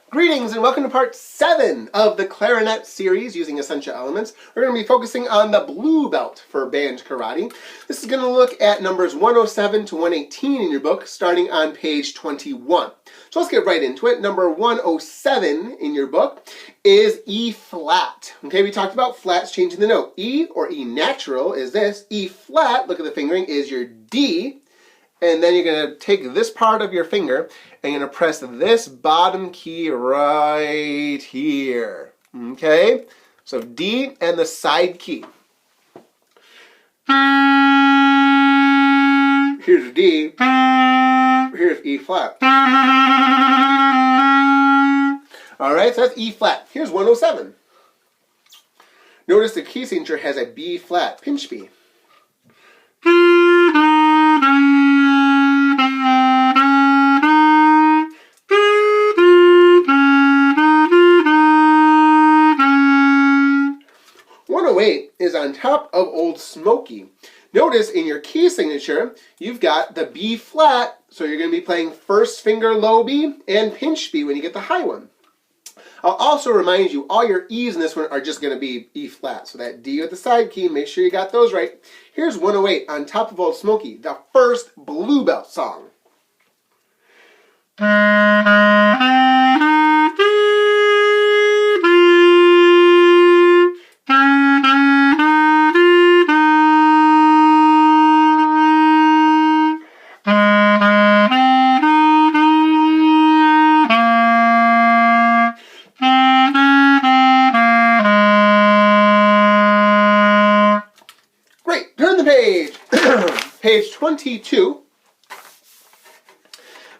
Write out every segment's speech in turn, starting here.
Greetings and welcome to part 7 of the Clarinet series using essential elements. We're going to be focusing on the blue belt for band karate. This is going to look at numbers 107 to 118 in your book, starting on page 21. So let's get right into it. Number 107 in your book is E flat. Okay, we talked about flats changing the note. E or E natural is this. E flat, look at the fingering, is your D. And then you're going to take this part of your finger and you're going to press this bottom key right here. Okay? So D and the side key. Here's D. Here's E flat. Alright, so that's E flat. Here's 107. Notice the key signature has a B flat, pinch B. Is on top of Old Smoky. Notice in your key signature, you've got the B flat, so you're going to be playing first finger low B and pinch B when you get the high one. I'll also remind you, all your E's in this one are just going to be E flat. So that D with the side key, make sure you got those right. Here's 108 on top of Old Smoky, the first blue belt song. Page 22,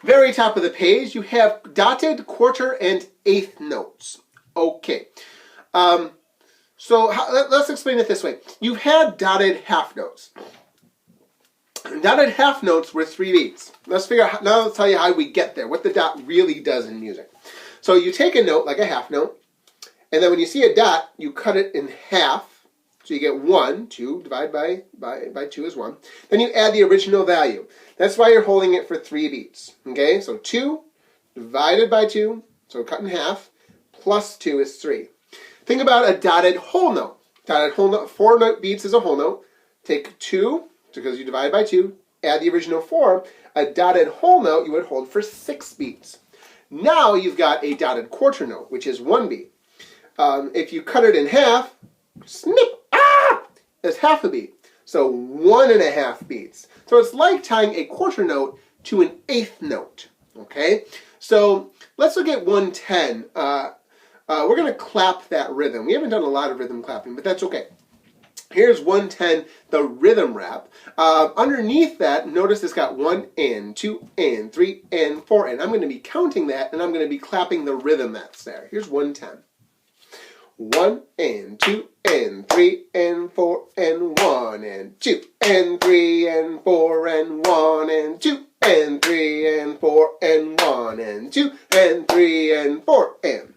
very top of the page, you have dotted quarter and eighth notes. Okay, let's explain it this way. You had dotted half notes. Dotted half notes were 3 beats. Let's tell you how we get there, what the dot really does in music. So you take a note, like a half note, and then when you see a dot, you cut it in half. So you get 1, 2, divide by 2 is 1. Then you add the original value. That's why you're holding it for 3 beats. Okay, so 2 divided by 2, so cut in half, plus 2 is 3. Think about a dotted whole note. Dotted whole note, 4 note beats is a whole note. Take 2, because you divide by 2, add the original 4. A dotted whole note you would hold for 6 beats. Now you've got a dotted quarter note, which is 1 beat. If you cut it in half, snip! Is half a beat, so 1.5 beats. So it's like tying a quarter note to an eighth note. Okay, so let's look at 110. We're going to clap that rhythm. We haven't done a lot of rhythm clapping, but that's okay. Here's 110, the rhythm rap. Underneath that, notice it's got 1 and 2 and 3 and 4 and. I'm going to be counting that, and I'm going to be clapping the rhythm that's there. Here's 110. 1 and 2 and 3 and 4 and 1 and 2 and 3 and 4 and 1 and 2 and 3 and 4 and 1 and 2 and 3 and 4 and.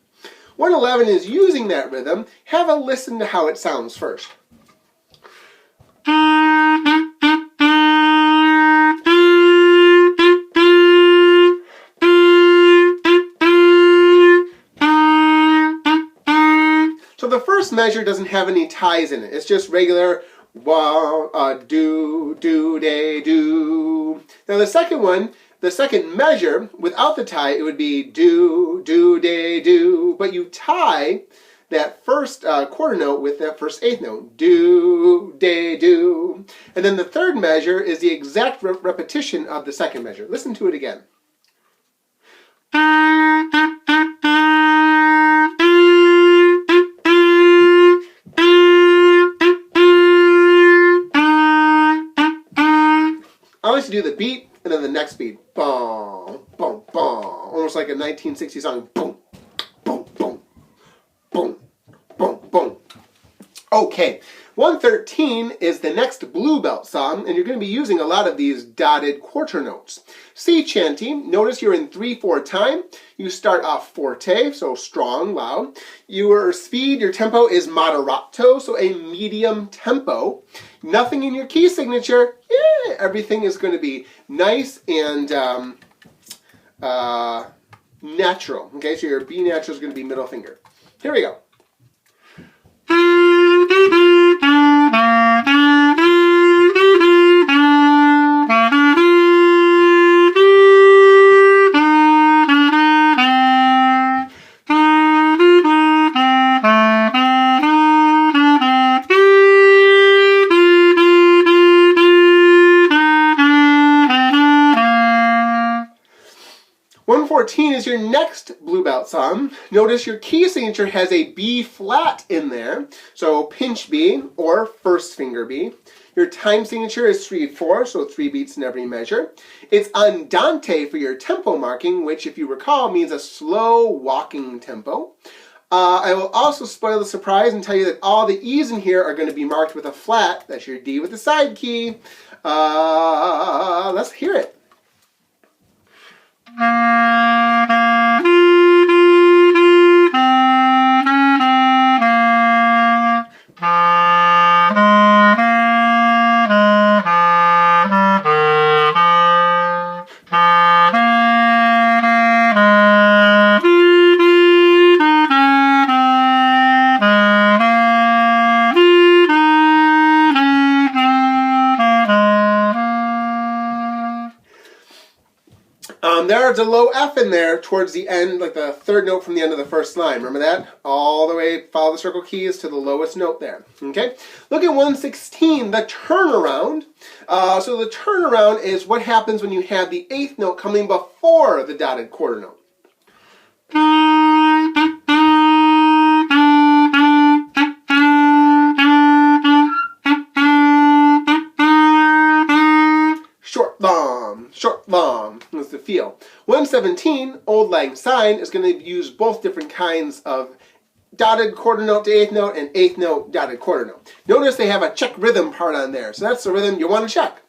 111 is using that rhythm. Have a listen to how it sounds first. The first measure doesn't have any ties in it. It's just regular do, do, day, do. Now the second one, the second measure, without the tie, it would be do, do, day, do. But you tie that first quarter note with that first eighth note. Do, day, do. And then the third measure is the exact repetition of the second measure. Listen to it again. I like to do the beat and then the next beat. Boom, boom, boom. Almost like a 1960 song. Boom, boom, boom, boom, boom, boom. Okay, 113 is the next blue belt song, and you're going to be using a lot of these dotted quarter notes. Sea chanting, notice you're in 3/4 time. You start off forte, so strong, loud. Your speed, your tempo is moderato, so a medium tempo. Nothing in your key signature. Everything is going to be nice and natural. Okay, so your B natural is going to be middle finger. Here we go. Is your next blue belt song. Notice your key signature has a B flat in there, so pinch B or first finger B. Your time signature is 3/4, so 3 beats in every measure. It's andante for your tempo marking, which, if you recall, means a slow walking tempo. I will also spoil the surprise and tell you that all the E's in here are going to be marked with a flat. That's your D with the side key. Let's hear it. There's a low F in there towards the end, like the third note from the end of the first line. Remember that? All the way, follow the circle keys to the lowest note there. Okay? Look at 116, the turnaround. So the turnaround is what happens when you have the 8th note coming before the dotted quarter note. Short, long is the feel. 117, Old Lang Syne, is going to use both different kinds of dotted quarter note to 8th note and 8th note dotted quarter note. Notice they have a check rhythm part on there, so that's the rhythm you want to check.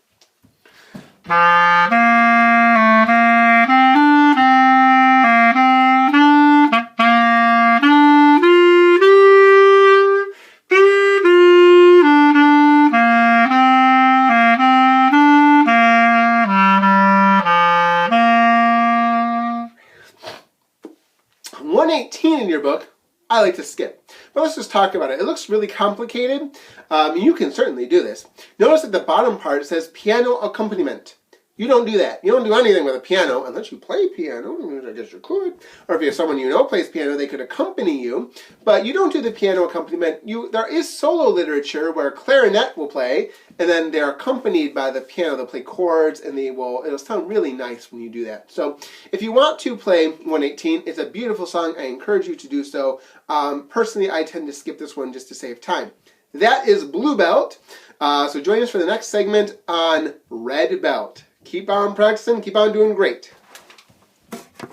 In your book, I like to skip. But let's just talk about it. It looks really complicated. You can certainly do this. Notice at the bottom part it says piano accompaniment. You don't do that. You don't do anything with a piano unless you play piano. I guess you could. Or if you have someone you know plays piano, they could accompany you. But you don't do the piano accompaniment. There is solo literature where clarinet will play, and then they're accompanied by the piano. They'll play chords, and it'll sound really nice when you do that. So if you want to play 118, it's a beautiful song. I encourage you to do so. Personally, I tend to skip this one just to save time. That is Blue Belt. So join us for the next segment on Red Belt. Keep on practicing, keep on doing great.